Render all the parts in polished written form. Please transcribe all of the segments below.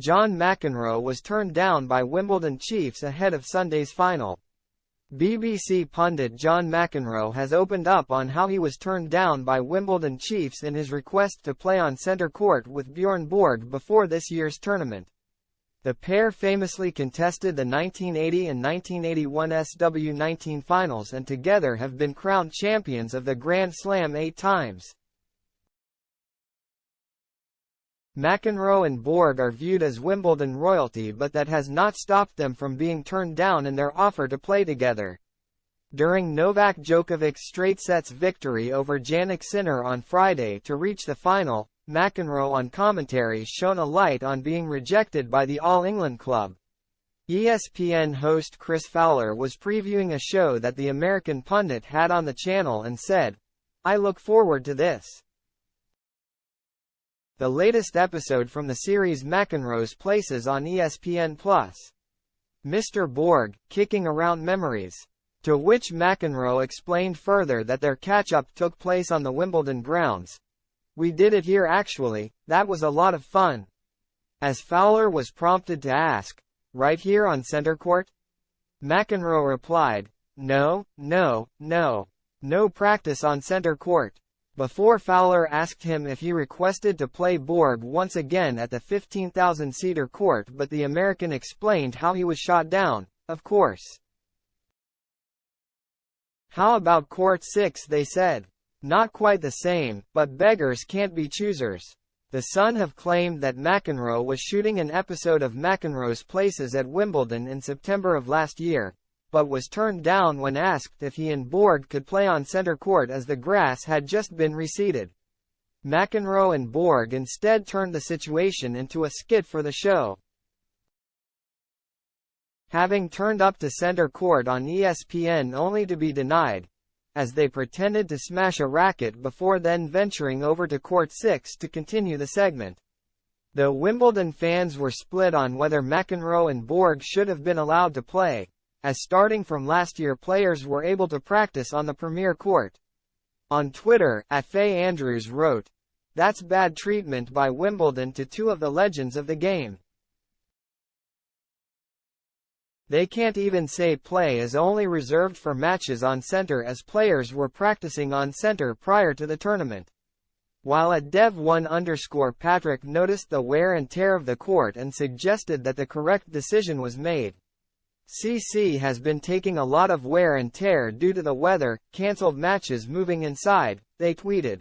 John McEnroe was turned down by Wimbledon chiefs ahead of Sunday's final. BBC pundit John McEnroe has opened up on how he was turned down by Wimbledon chiefs in his request to play on centre court with Bjorn Borg before this year's tournament. The pair famously contested the 1980 and 1981 SW19 finals and together have been crowned champions of the Grand Slam 8 times. McEnroe and Borg are viewed as Wimbledon royalty, but that has not stopped them from being turned down in their offer to play together. During Novak Djokovic's straight sets victory over Jannik Sinner on Friday to reach the final, McEnroe on commentary shone a light on being rejected by the All England club. ESPN host Chris Fowler was previewing a show that the American pundit had on the channel and said, "I look forward to this." The latest episode from the series McEnroe's places on ESPN+. Mr. Borg, kicking around memories. To which McEnroe explained further that their catch-up took place on the Wimbledon grounds. "We did it here actually, that was a lot of fun." As Fowler was prompted to ask, "Right here on centre court?" McEnroe replied, No practice on centre court." Before Fowler asked him if he requested to play Borg once again at the 15,000-seater court, but the American explained how he was shot down, "Of course. How about court 6, they said. Not quite the same, but beggars can't be choosers." The Sun have claimed that McEnroe was shooting an episode of McEnroe's Places at Wimbledon in September of last year, but was turned down when asked if he and Borg could play on centre court as the grass had just been reseeded. McEnroe and Borg instead turned the situation into a skit for the show. Having turned up to centre court on ESPN only to be denied, as they pretended to smash a racket before then venturing over to court 6 to continue the segment. Though Wimbledon fans were split on whether McEnroe and Borg should have been allowed to play, as starting from last year players were able to practice on the premier court. On Twitter, Faye Andrews wrote, "That's bad treatment by Wimbledon to two of the legends of the game. They can't even say play is only reserved for matches on centre as players were practicing on centre prior to the tournament." While at Dev1_Patrick noticed the wear and tear of the court and suggested that the correct decision was made. "CC has been taking a lot of wear and tear due to the weather, cancelled matches moving inside," they tweeted.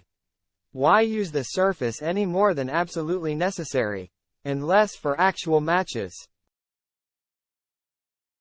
"Why use the surface any more than absolutely necessary? Unless for actual matches."